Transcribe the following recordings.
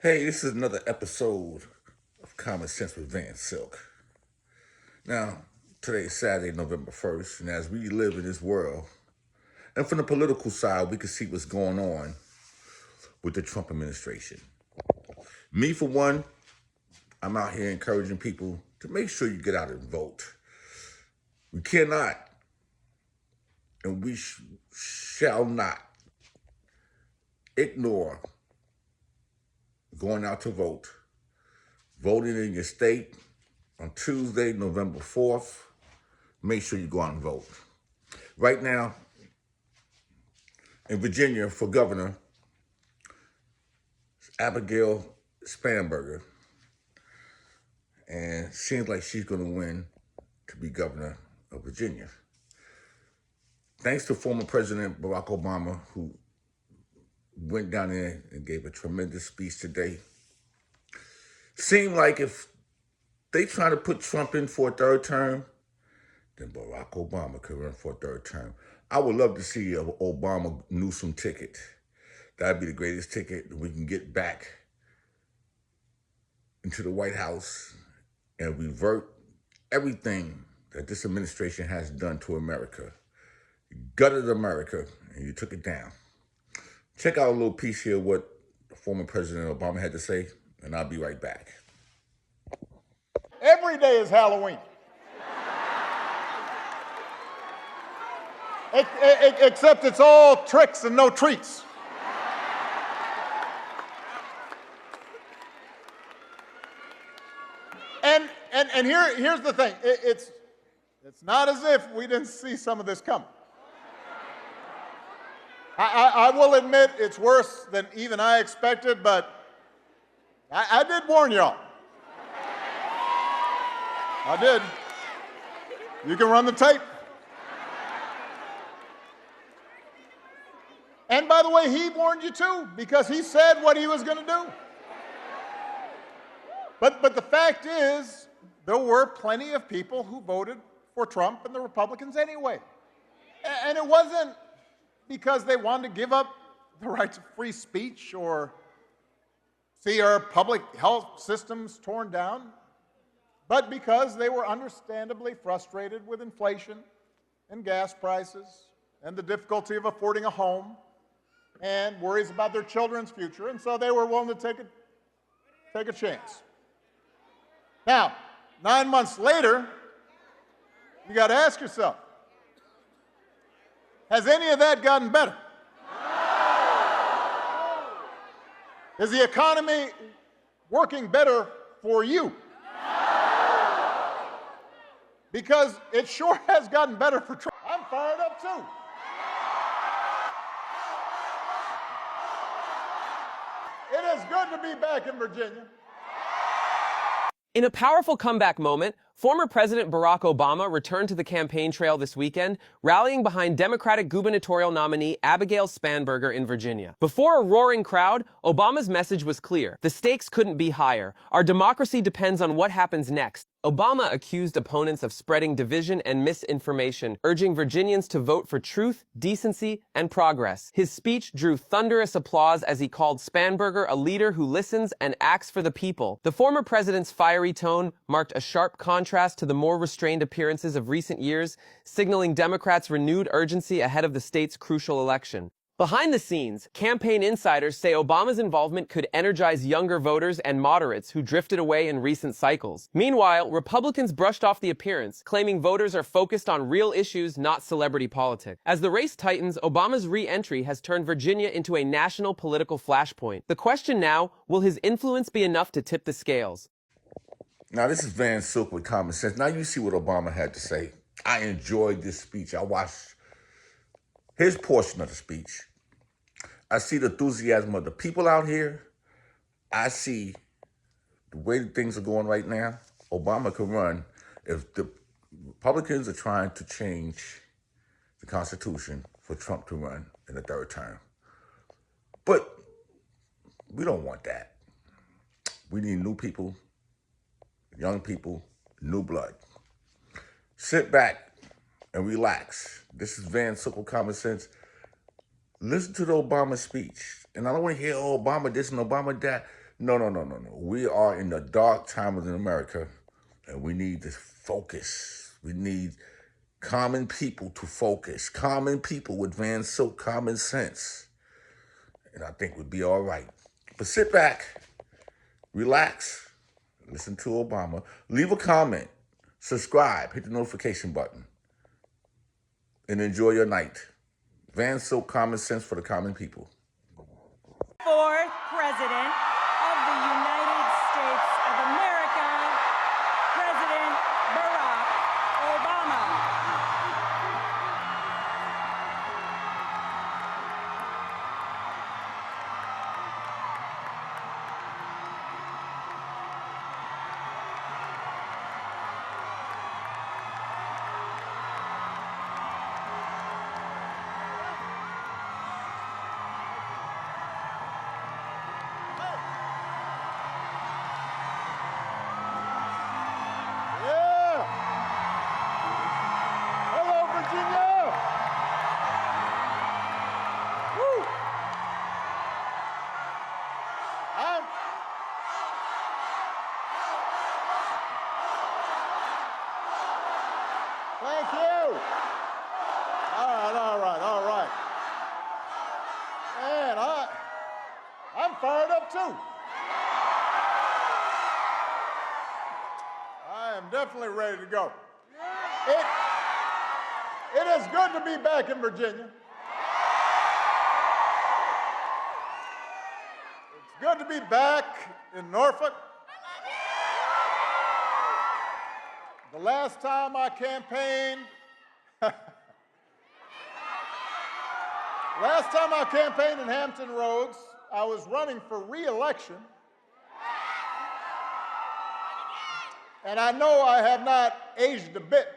Hey, this is another episode of Common Sense with Van Silk. Now, today is Saturday, November 1st, and as we live in this world, and from the political side, we can see what's going on with the Trump administration. Me, for one, I'm out here encouraging people to make sure you get out and vote. We cannot, and we shall not ignore going out to vote, voting in your state on Tuesday, November 4th. Make sure you go out and vote. Right now, in Virginia, for governor, Abigail Spanberger, and seems like she's going to win to be governor of Virginia. Thanks to former President Barack Obama, who went down there and gave a tremendous speech today. Seemed like if they try to put Trump in for a third term, then Barack Obama could run for a third term. I would love to see an Obama Newsom ticket. That'd be the greatest ticket. We can get back into the White House and revert everything that this administration has done to America. You gutted America and you took it down. Check out a little piece here what former President Obama had to say, and I'll be right back. Every day is Halloween. Except it's all tricks and no treats. And here's the thing. It's not as if we didn't see some of this coming. I will admit it's worse than even I expected, but I did warn y'all. I did. You can run the tape. And by the way, he warned you too, because he said what he was going to do. But the fact is, there were plenty of people who voted for Trump and the Republicans anyway. And it wasn't because they wanted to give up the right to free speech or see our public health systems torn down, but because they were understandably frustrated with inflation and gas prices and the difficulty of affording a home and worries about their children's future, and so they were willing to take a chance. Now, 9 months later, you got to ask yourself, has any of that gotten better? Is the economy working better for you? Because it sure has gotten better for Trump. I'm fired up too. It is good to be back in Virginia. In a powerful comeback moment, former President Barack Obama returned to the campaign trail this weekend, rallying behind Democratic gubernatorial nominee Abigail Spanberger in Virginia. Before a roaring crowd, Obama's message was clear. The stakes couldn't be higher. Our democracy depends on what happens next. Obama accused opponents of spreading division and misinformation, urging Virginians to vote for truth, decency, and progress. His speech drew thunderous applause as he called Spanberger a leader who listens and acts for the people. The former president's fiery tone marked a sharp contrast to the more restrained appearances of recent years, signaling Democrats' renewed urgency ahead of the state's crucial election. Behind the scenes, campaign insiders say Obama's involvement could energize younger voters and moderates who drifted away in recent cycles. Meanwhile, Republicans brushed off the appearance, claiming voters are focused on real issues, not celebrity politics. As the race tightens, Obama's re-entry has turned Virginia into a national political flashpoint. The question now, will his influence be enough to tip the scales? Now, this is Van Silk with Common Sense. Now you see what Obama had to say. I enjoyed this speech. I watched his portion of the speech. I see the enthusiasm of the people out here. I see the way that things are going right now. Obama could run if the Republicans are trying to change the Constitution for Trump to run in the third term. But we don't want that. We need new people, young people, new blood. Sit back and relax. This is Van Silk with Common Sense. Listen to the Obama speech. And I don't want to hear, oh, Obama this and Obama that. No. We are in the dark times in America, and we need to focus. We need common people to focus. Common people with Van Silk common sense. And I think we'd be all right. But sit back, relax, listen to Obama, leave a comment, subscribe, hit the notification button, and enjoy your night. Van Silk common sense for the common people. Fourth President of the United States of America, President Barack Obama. Yeah. Hello, Virginia. Woo. Thank you. All right. Man, I'm fired up too. I am definitely ready to go. It is good to be back in Virginia. It's good to be back in Norfolk. The last time I campaigned, in Hampton Roads, I was running for re-election. And I know I have not aged a bit.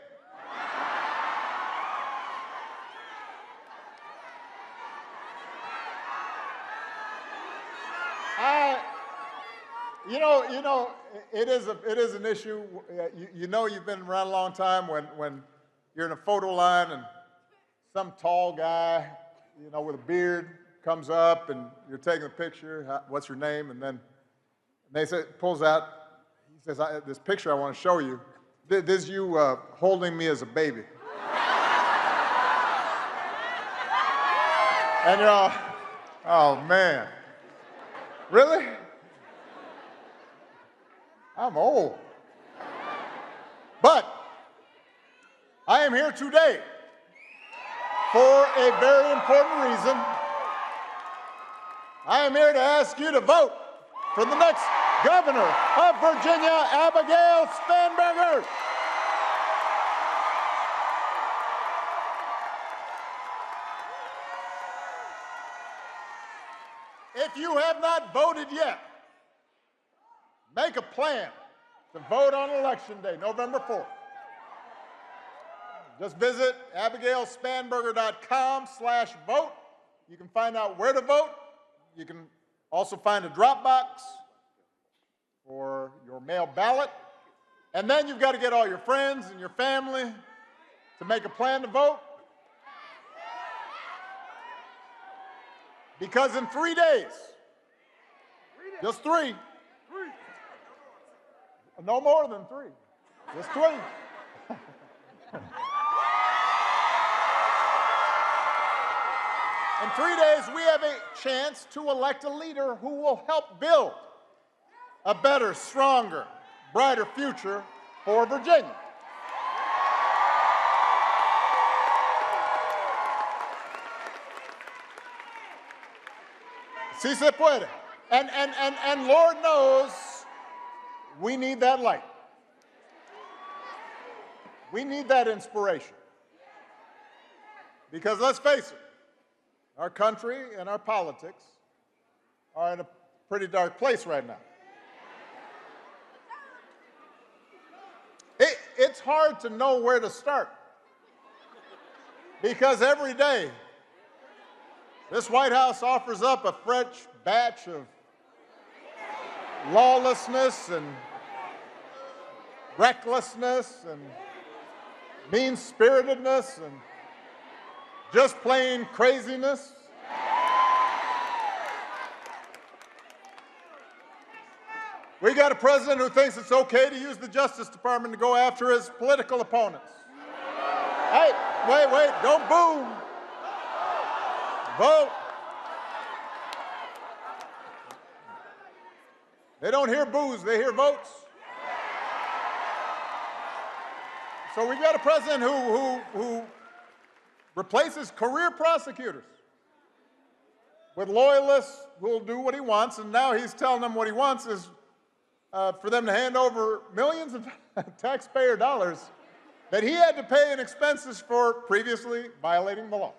It is an issue. You know you've been around a long time when you're in a photo line and some tall guy, with a beard comes up and you're taking a picture. What's your name? And then pulls out. He says, "This picture I want to show you. This is you holding me as a baby." And you're all, "Oh man, really? I'm old." But I am here today for a very important reason. I am here to ask you to vote for the next governor of Virginia, Abigail Spanberger. If you have not voted yet, make a plan to vote on Election Day, November 4th. Just visit abigailspanberger.com/vote. You can find out where to vote. You can also find a drop box for your mail ballot. And then you've got to get all your friends and your family to make a plan to vote. Because in 3 days, just 3, no more than 3, just 3. In 3 days, we have a chance to elect a leader who will help build a better, stronger, brighter future for Virginia. Si se puede. And Lord knows we need that light. We need that inspiration. Because let's face it, our country and our politics are in a pretty dark place right now. It's hard to know where to start. Because every day, this White House offers up a fresh batch of lawlessness and recklessness and mean-spiritedness and just plain craziness. got a president who thinks it's okay to use the Justice Department to go after his political opponents. Hey, wait, don't boo. Vote. They don't hear boos, they hear votes. So we've got a president who replaces career prosecutors with loyalists who will do what he wants, and now he's telling them what he wants is for them to hand over millions of taxpayer dollars that he had to pay in expenses for previously violating the law.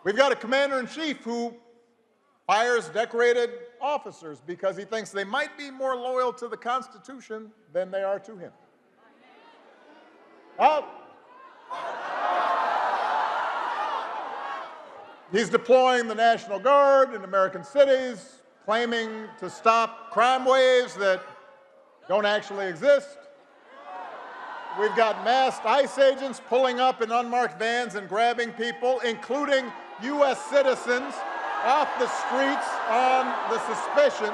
We've got a commander-in-chief who fires decorated officers because he thinks they might be more loyal to the Constitution than they are to him. He's deploying the National Guard in American cities, claiming to stop crime waves that don't actually exist. We've got masked ICE agents pulling up in unmarked vans and grabbing people, including U.S. citizens, off the streets on the suspicion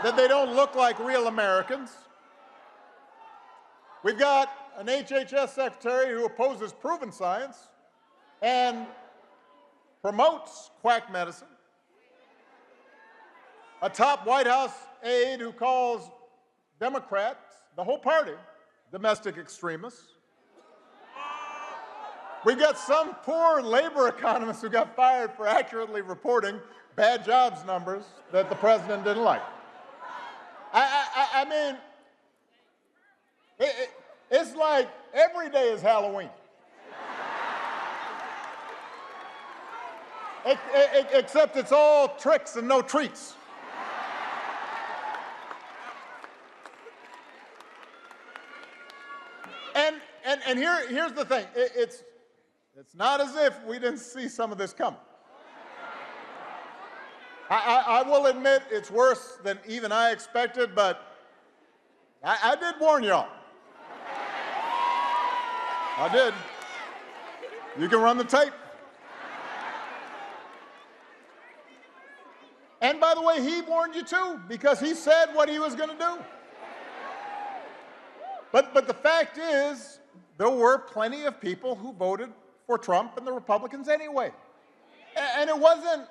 that they don't look like real Americans. We've got an HHS secretary who opposes proven science and promotes quack medicine. A top White House aide who calls Democrats, the whole party, domestic extremists. We've got some poor labor economists who got fired for accurately reporting bad jobs numbers that the president didn't like. I mean, it's like every day is Halloween. Except it's all tricks and no treats. And here's the thing. It's not as if we didn't see some of this coming. I will admit it's worse than even I expected, but I did warn y'all. I did. You can run the tape. And by the way, he warned you too, because he said what he was going to do. But the fact is, there were plenty of people who voted for Trump and the Republicans anyway. And it wasn't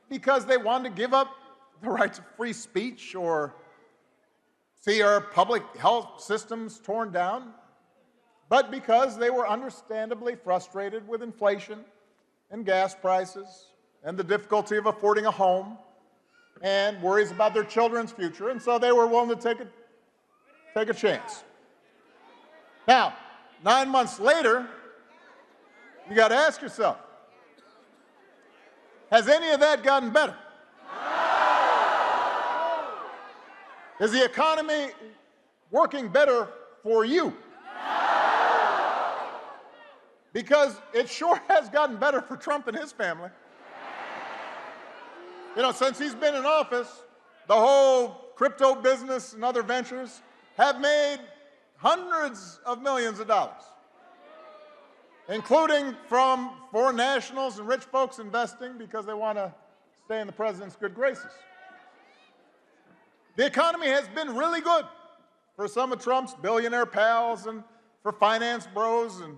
because they wanted to give up the right to free speech or see our public health systems torn down, but because they were understandably frustrated with inflation and gas prices and the difficulty of affording a home and worries about their children's future, and so they were willing to take a chance. Now, 9 months later, you got to ask yourself, has any of that gotten better? Is the economy working better for you? Because it sure has gotten better for Trump and his family. You know, since he's been in office, the whole crypto business and other ventures have made hundreds of millions of dollars, including from foreign nationals and rich folks investing because they want to stay in the president's good graces. The economy has been really good for some of Trump's billionaire pals and for finance bros and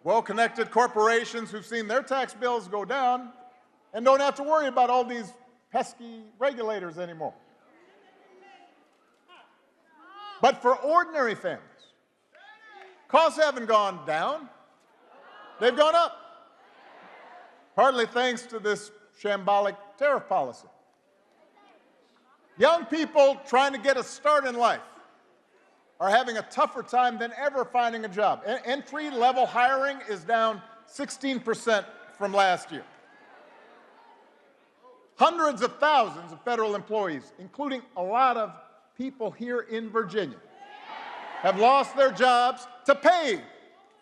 well-connected corporations who've seen their tax bills go down and don't have to worry about all these pesky regulators anymore. But for ordinary families, costs haven't gone down, they've gone up, partly thanks to this shambolic tariff policy. Young people trying to get a start in life are having a tougher time than ever finding a job. Entry-level hiring is down 16% from last year. Hundreds of thousands of federal employees, including a lot of people here in Virginia, have lost their jobs to pay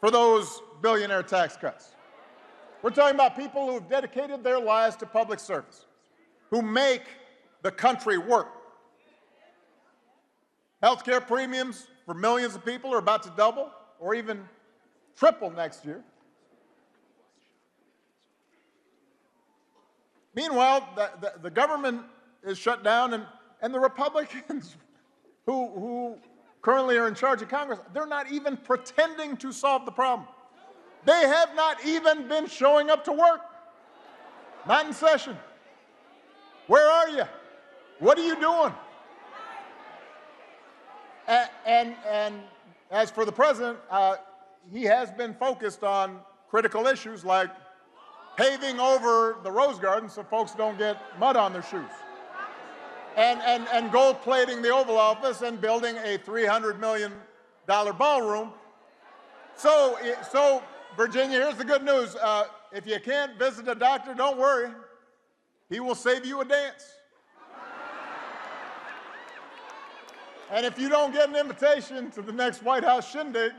for those billionaire tax cuts. We're talking about people who have dedicated their lives to public service, who make the country work. Healthcare premiums for millions of people are about to double or even triple next year. Meanwhile, the government is shut down, and the Republicans who currently are in charge of Congress, they're not even pretending to solve the problem. They have not even been showing up to work. Not in session. Where are you? What are you doing? And as for the president, he has been focused on critical issues like paving over the Rose Garden so folks don't get mud on their shoes, and gold plating the Oval Office and building a $300 million ballroom. So Virginia, here's the good news. If you can't visit a doctor, don't worry. He will save you a dance. And if you don't get an invitation to the next White House shindig,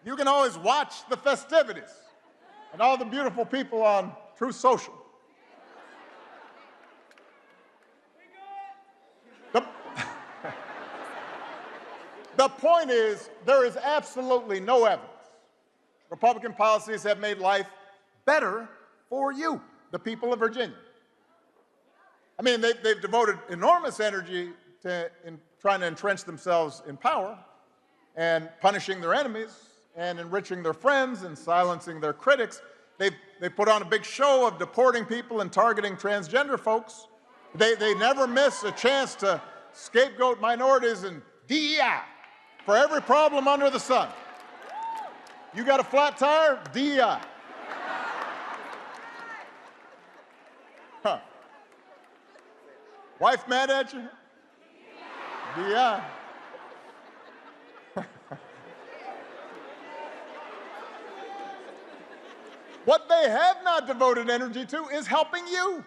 you can always watch the festivities and all the beautiful people on Truth Social. The point is, there is absolutely no evidence Republican policies have made life better for you, the people of Virginia. I mean, they've devoted enormous energy in trying to entrench themselves in power and punishing their enemies and enriching their friends and silencing their critics. They put on a big show of deporting people and targeting transgender folks. They never miss a chance to scapegoat minorities and DEI for every problem under the sun. You got a flat tire? DEI. Huh. Wife mad at you? DEI. What they have not devoted energy to is helping you.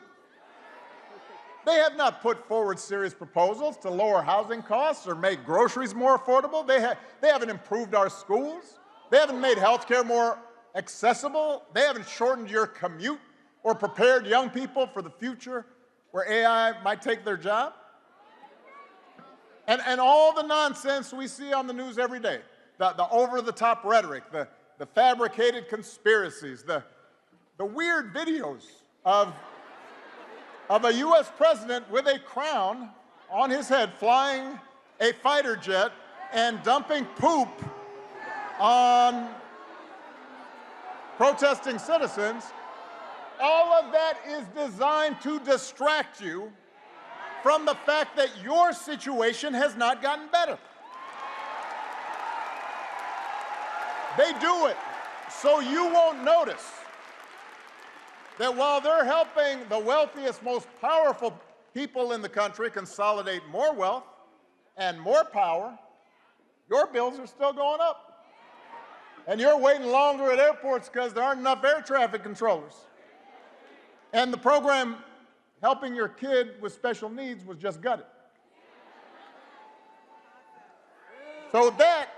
They have not put forward serious proposals to lower housing costs or make groceries more affordable. They haven't improved our schools. They haven't made health care more accessible. They haven't shortened your commute or prepared young people for the future where AI might take their job. And all the nonsense we see on the news every day, the over-the-top rhetoric, the fabricated conspiracies, the weird videos of a U.S. president with a crown on his head flying a fighter jet and dumping poop on protesting citizens. All of that is designed to distract you from the fact that your situation has not gotten better. They do it so you won't notice that while they're helping the wealthiest, most powerful people in the country consolidate more wealth and more power, your bills are still going up. And you're waiting longer at airports because there aren't enough air traffic controllers. And the program helping your kid with special needs was just gutted. So that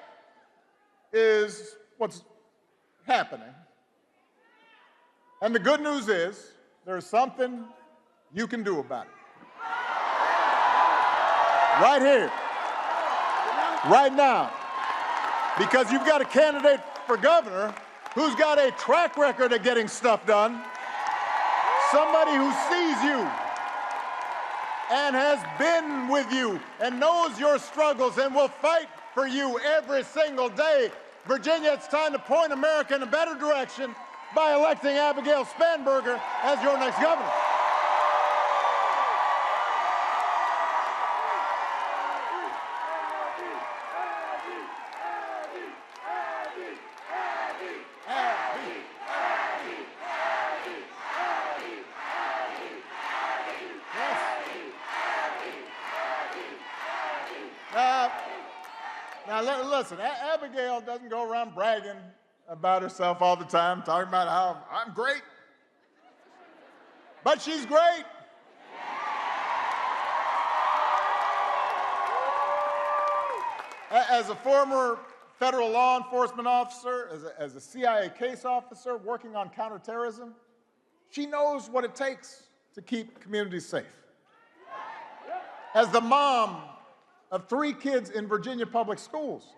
is what's happening. And the good news is there's something you can do about it. Right here, right now. Because you've got a candidate for governor who's got a track record of getting stuff done. Somebody who sees you and has been with you and knows your struggles and will fight for you every single day. Virginia, it's time to point America in a better direction by electing Abigail Spanberger as your next governor. Now, listen, Abigail doesn't go around bragging about herself all the time, talking about how I'm great. But she's great. As a former federal law enforcement officer, as a CIA case officer working on counterterrorism, she knows what it takes to keep communities safe. As the mom of 3 kids in Virginia public schools,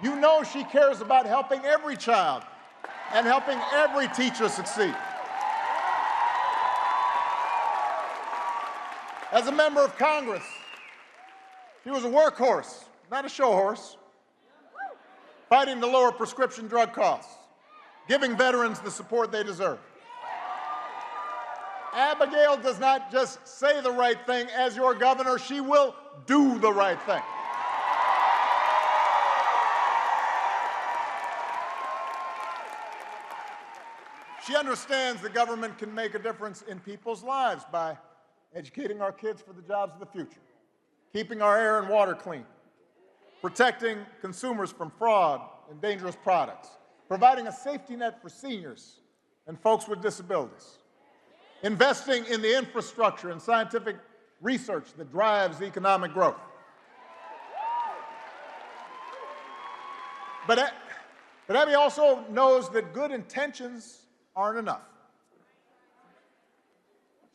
you know she cares about helping every child and helping every teacher succeed. As a member of Congress, she was a workhorse, not a show horse, fighting to lower prescription drug costs, giving veterans the support they deserve. Abigail does not just say the right thing. As your governor, she will do the right thing. She understands the government can make a difference in people's lives by educating our kids for the jobs of the future, keeping our air and water clean, protecting consumers from fraud and dangerous products, providing a safety net for seniors and folks with disabilities, investing in the infrastructure and scientific research that drives economic growth. But Abby also knows that good intentions aren't enough.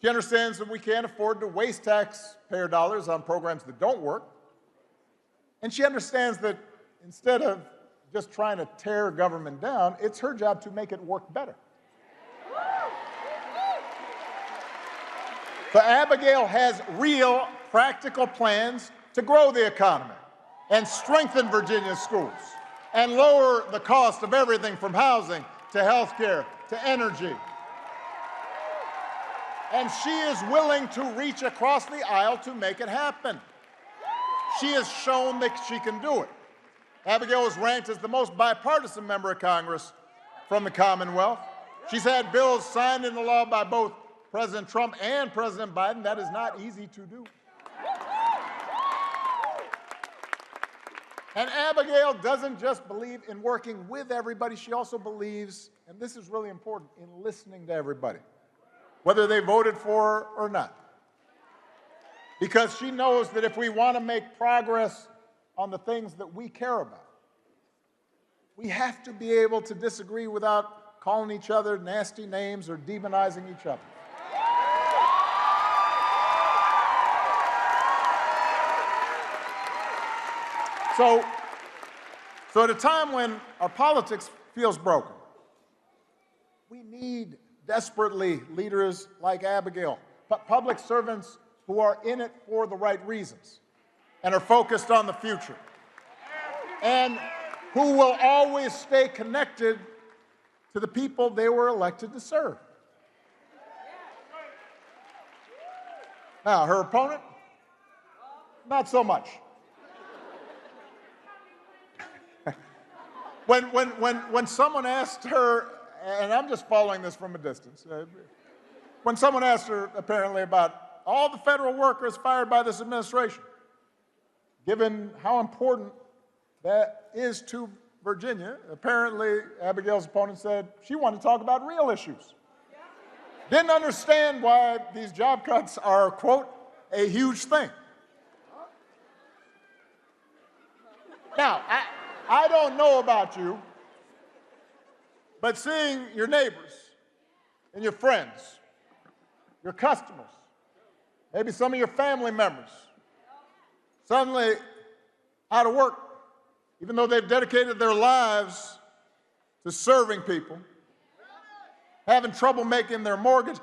She understands that we can't afford to waste taxpayer dollars on programs that don't work. And she understands that instead of just trying to tear government down, it's her job to make it work better. But Abigail has real, practical plans to grow the economy and strengthen Virginia's schools and lower the cost of everything from housing to health care to energy. And she is willing to reach across the aisle to make it happen. She has shown that she can do it. Abigail is ranked as the most bipartisan member of Congress from the Commonwealth. She's had bills signed into law by both President Trump and President Biden. That is not easy to do. And Abigail doesn't just believe in working with everybody, she also believes, and this is really important, in listening to everybody, whether they voted for her or not. Because she knows that if we want to make progress on the things that we care about, we have to be able to disagree without calling each other nasty names or demonizing each other. So at a time when our politics feels broken, we need desperately leaders like Abigail, but public servants who are in it for the right reasons and are focused on the future, and who will always stay connected to the people they were elected to serve. Now, her opponent, not so much. When someone asked her, and I'm just following this from a distance, when someone asked her apparently about all the federal workers fired by this administration, given how important that is to Virginia, apparently Abigail's opponent said she wanted to talk about real issues. Didn't understand why these job cuts are, quote, a huge thing. Now, I don't know about you, but seeing your neighbors and your friends, your customers, maybe some of your family members, suddenly out of work, even though they've dedicated their lives to serving people, having trouble making their mortgage,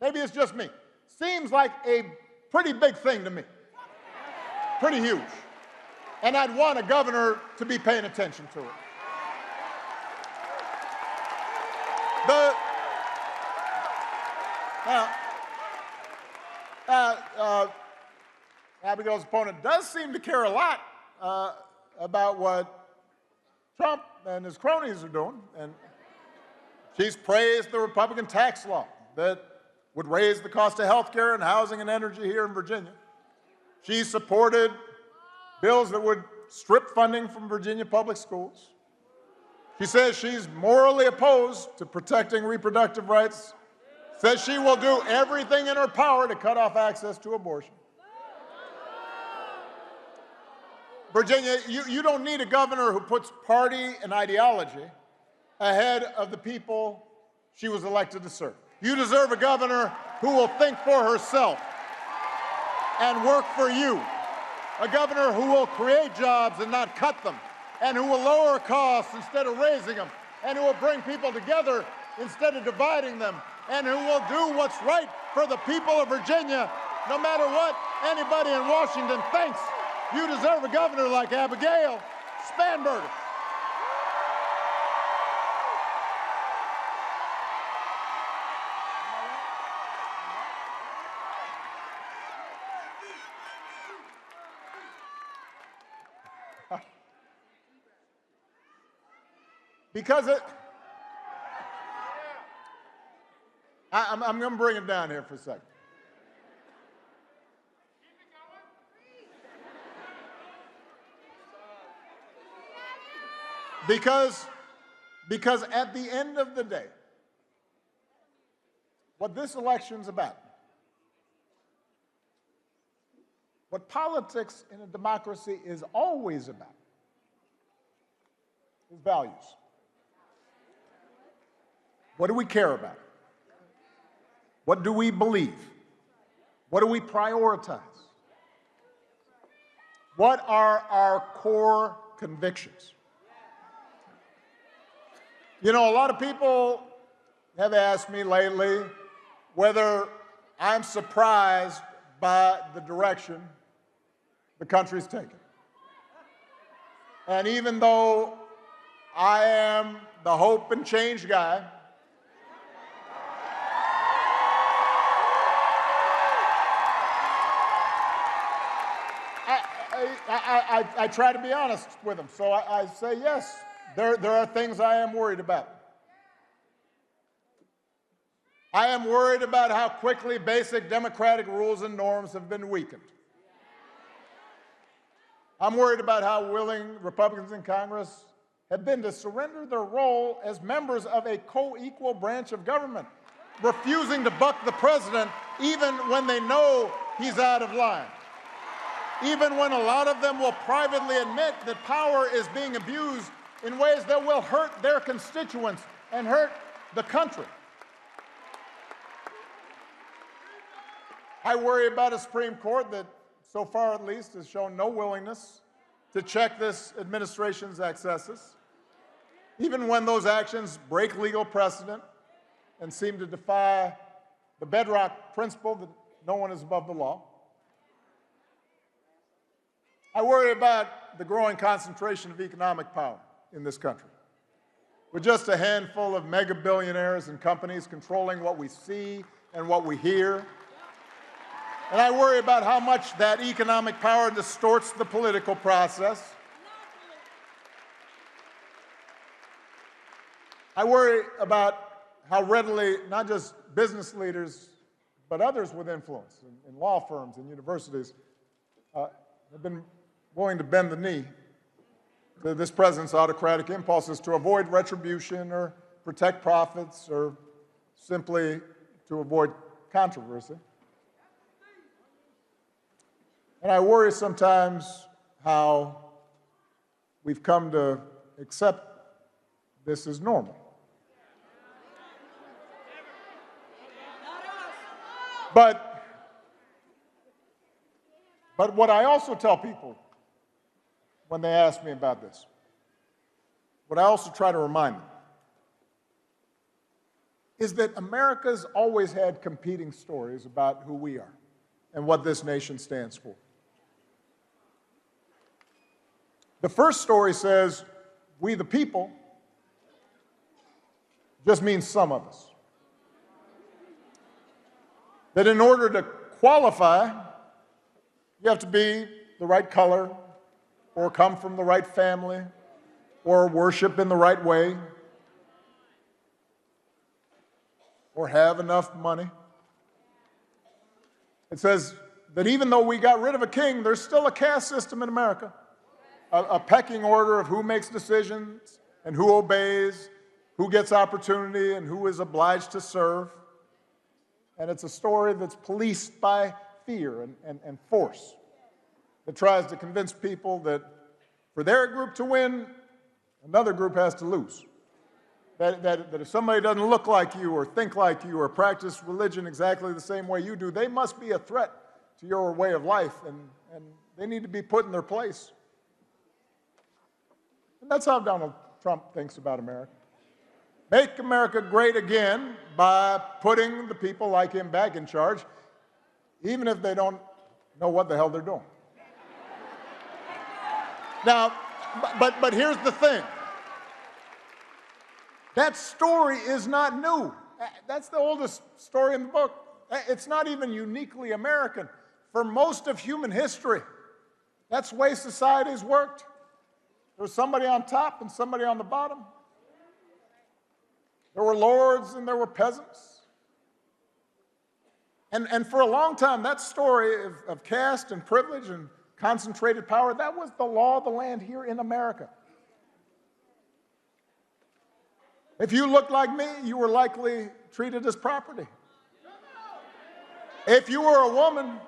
maybe it's just me. Seems like a pretty big thing to me, pretty huge. And I'd want a governor to be paying attention to it. Abigail's opponent does seem to care a lot about what Trump and his cronies are doing. And she's praised the Republican tax law that would raise the cost of health care and housing and energy here in Virginia. She supported bills that would strip funding from Virginia public schools. She says she's morally opposed to protecting reproductive rights, says she will do everything in her power to cut off access to abortion. Virginia, you don't need a governor who puts party and ideology ahead of the people she was elected to serve. You deserve a governor who will think for herself and work for you. A governor who will create jobs and not cut them, and who will lower costs instead of raising them, and who will bring people together instead of dividing them, and who will do what's right for the people of Virginia, no matter what anybody in Washington thinks. You deserve a governor like Abigail Spanberger. Because I'm going to bring it down here for a second. Because at the end of the day, what this election's about, what politics in a democracy is always about, is values. What do we care about? What do we believe? What do we prioritize? What are our core convictions? You know, a lot of people have asked me lately whether I'm surprised by the direction the country's taken. And even though I am the hope and change guy, I try to be honest with them. So I say, yes, there are things I am worried about. I am worried about how quickly basic democratic rules and norms have been weakened. I'm worried about how willing Republicans in Congress have been to surrender their role as members of a co-equal branch of government, refusing to buck the president even when they know he's out of line. Even when a lot of them will privately admit that power is being abused in ways that will hurt their constituents and hurt the country. I worry about a Supreme Court that, so far at least, has shown no willingness to check this administration's excesses, even when those actions break legal precedent and seem to defy the bedrock principle that no one is above the law. I worry about the growing concentration of economic power in this country, with just a handful of mega billionaires and companies controlling what we see and what we hear. And I worry about how much that economic power distorts the political process. I worry about how readily not just business leaders, but others with influence in law firms and universities have been willing to bend the knee to this president's autocratic impulses to avoid retribution or protect profits or simply to avoid controversy. And I worry sometimes how we've come to accept this as normal. But what I also tell people when they ask me about this, what I also try to remind them, is that America's always had competing stories about who we are and what this nation stands for. The first story says, we the people, just means some of us. That in order to qualify, you have to be the right color, or come from the right family, or worship in the right way, or have enough money. It says that even though we got rid of a king, there's still a caste system in America, a pecking order of who makes decisions and who obeys, who gets opportunity and who is obliged to serve. And it's a story that's policed by fear and force, that tries to convince people that for their group to win, another group has to lose. That if somebody doesn't look like you or think like you or practice religion exactly the same way you do, they must be a threat to your way of life, and they need to be put in their place. And that's how Donald Trump thinks about America. make America great again by putting the people like him back in charge, even if they don't know what the hell they're doing. Now, but here's the thing. That story is not new. That's the oldest story in the book. It's not even uniquely American. For most of human history, that's the way societies worked. There was somebody on top and somebody on the bottom. There were lords and there were peasants. And for a long time, that story of caste and privilege and concentrated power, that was the law of the land here in America. If you looked like me, you were likely treated as property. If you were a woman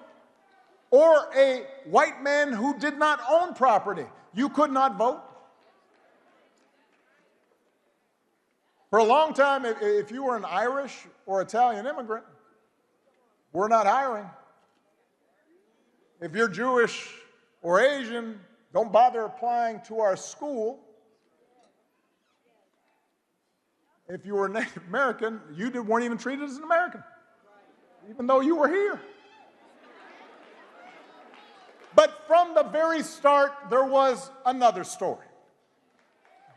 or a white man who did not own property, you could not vote. For a long time, if you were an Irish or Italian immigrant, we're not hiring. If you're Jewish or Asian, don't bother applying to our school. If you were Native American, you weren't even treated as an American, even though you were here. But from the very start, there was another story,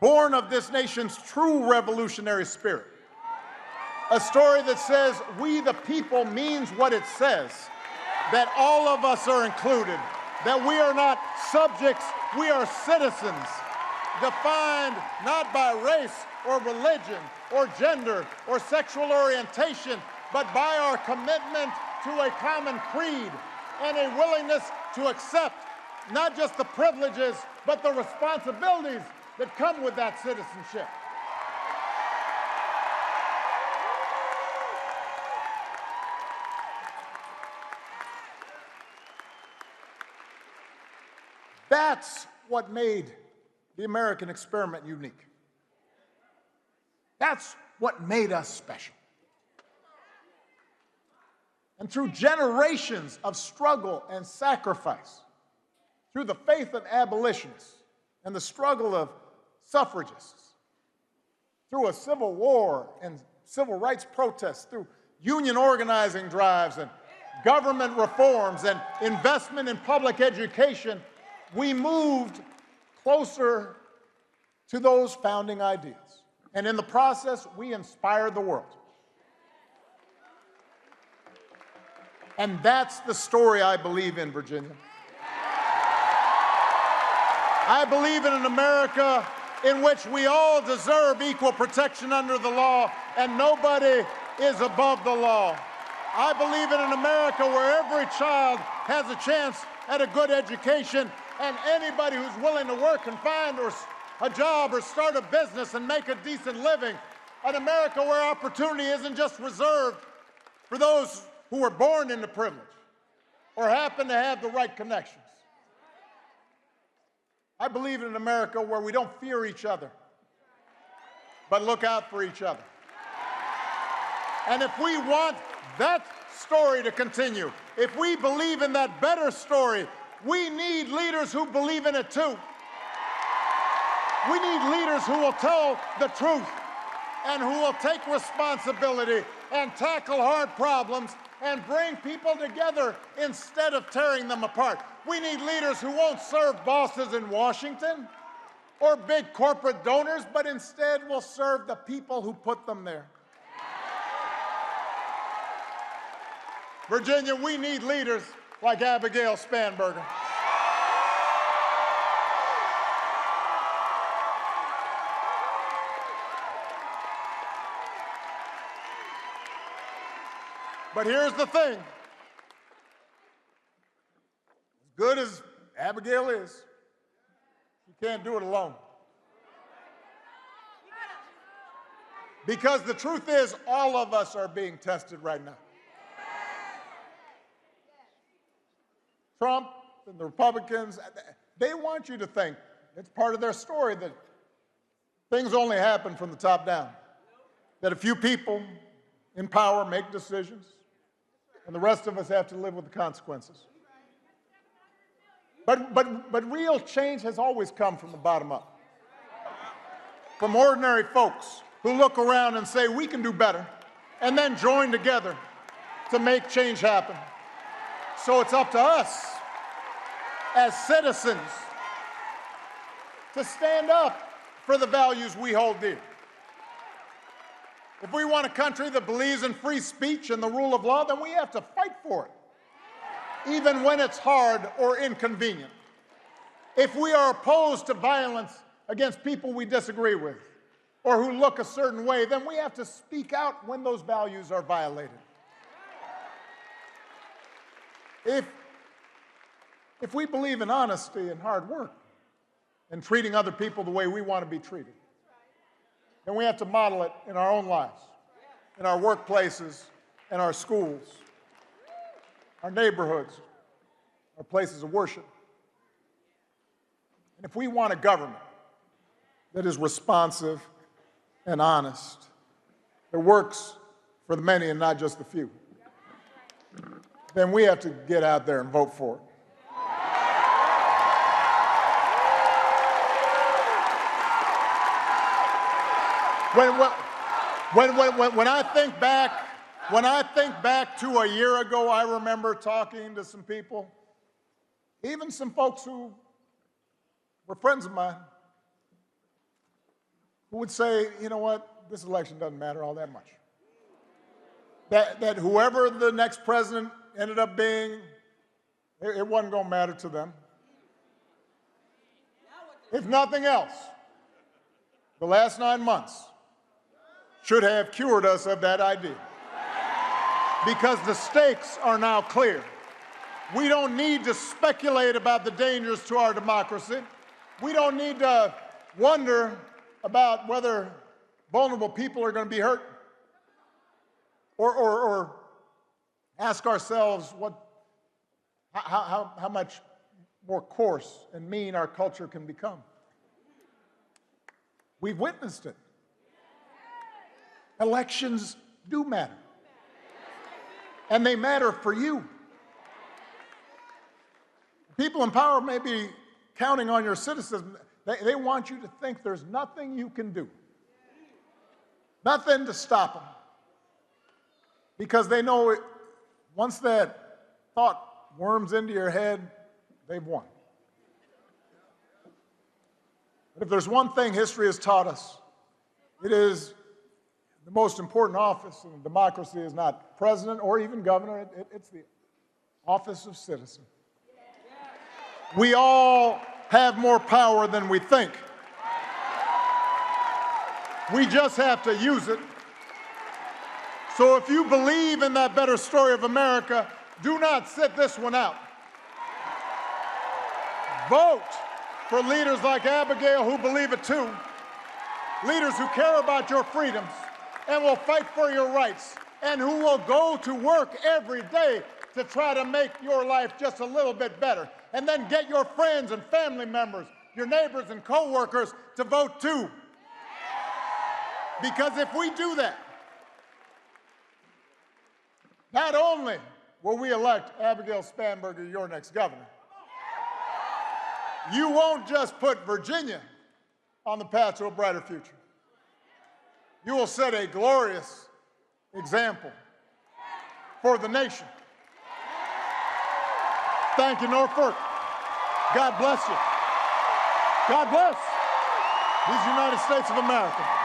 born of this nation's true revolutionary spirit. A story that says we the people means what it says, that all of us are included, that we are not subjects, we are citizens, defined not by race or religion or gender or sexual orientation, but by our commitment to a common creed and a willingness to accept not just the privileges, but the responsibilities that come with that citizenship. That's what made the American experiment unique. That's what made us special. And through generations of struggle and sacrifice, through the faith of abolitionists and the struggle of suffragists, through a civil war and civil rights protests, through union organizing drives and government reforms and investment in public education, we moved closer to those founding ideas. And in the process, we inspired the world. And that's the story I believe in, Virginia. I believe in an America in which we all deserve equal protection under the law and nobody is above the law. I believe in an America where every child has a chance at a good education and anybody who's willing to work and find a job or start a business and make a decent living. An America where opportunity isn't just reserved for those who were born into privilege or happen to have the right connections. I believe in an America where we don't fear each other, but look out for each other. And if we want that story to continue, if we believe in that better story, we need leaders who believe in it too. We need leaders who will tell the truth and who will take responsibility and tackle hard problems and bring people together instead of tearing them apart. We need leaders who won't serve bosses in Washington or big corporate donors, but instead will serve the people who put them there. Virginia, we need leaders like Abigail Spanberger. But here's the thing. As good as Abigail is, she can't do it alone. Because the truth is, all of us are being tested right now. Trump and the Republicans, they want you to think, it's part of their story, that things only happen from the top down. That a few people in power make decisions, and the rest of us have to live with the consequences. But real change has always come from the bottom up, from ordinary folks who look around and say, we can do better, and then join together to make change happen. So it's up to us as citizens to stand up for the values we hold dear. If we want a country that believes in free speech and the rule of law, then we have to fight for it, even when it's hard or inconvenient. If we are opposed to violence against people we disagree with or who look a certain way, then we have to speak out when those values are violated. If we believe in honesty and hard work and treating other people the way we want to be treated, then we have to model it in our own lives, in our workplaces, in our schools, our neighborhoods, our places of worship. And if we want a government that is responsive and honest, that works for the many and not just the few, then we have to get out there and vote for it. When I think back to a year ago, I remember talking to some people, even some folks who were friends of mine, who would say, you know what, this election doesn't matter all that much. That whoever the next president ended up being, it wasn't going to matter to them. If nothing else, the last 9 months should have cured us of that idea. Because the stakes are now clear. We don't need to speculate about the dangers to our democracy. We don't need to wonder about whether vulnerable people are going to be hurt. Or ask ourselves how much more coarse and mean our culture can become. We've witnessed it. Elections do matter. And they matter for you. People in power may be counting on your citizens. They want you to think there's nothing you can do. Nothing to stop them. Because they know once that thought worms into your head, they've won. But if there's one thing history has taught us, it is the most important office in a democracy is not president or even governor, it's the office of citizen. We all have more power than we think. We just have to use it. So if you believe in that better story of America, do not sit this one out. Vote for leaders like Abigail who believe it too, leaders who care about your freedoms and will fight for your rights, and who will go to work every day to try to make your life just a little bit better. And then get your friends and family members, your neighbors and co-workers to vote too. Because if we do that, not only will we elect Abigail Spanberger, your next governor, you won't just put Virginia on the path to a brighter future. You will set a glorious example for the nation. Thank you, Norfolk. God bless you. God bless these United States of America.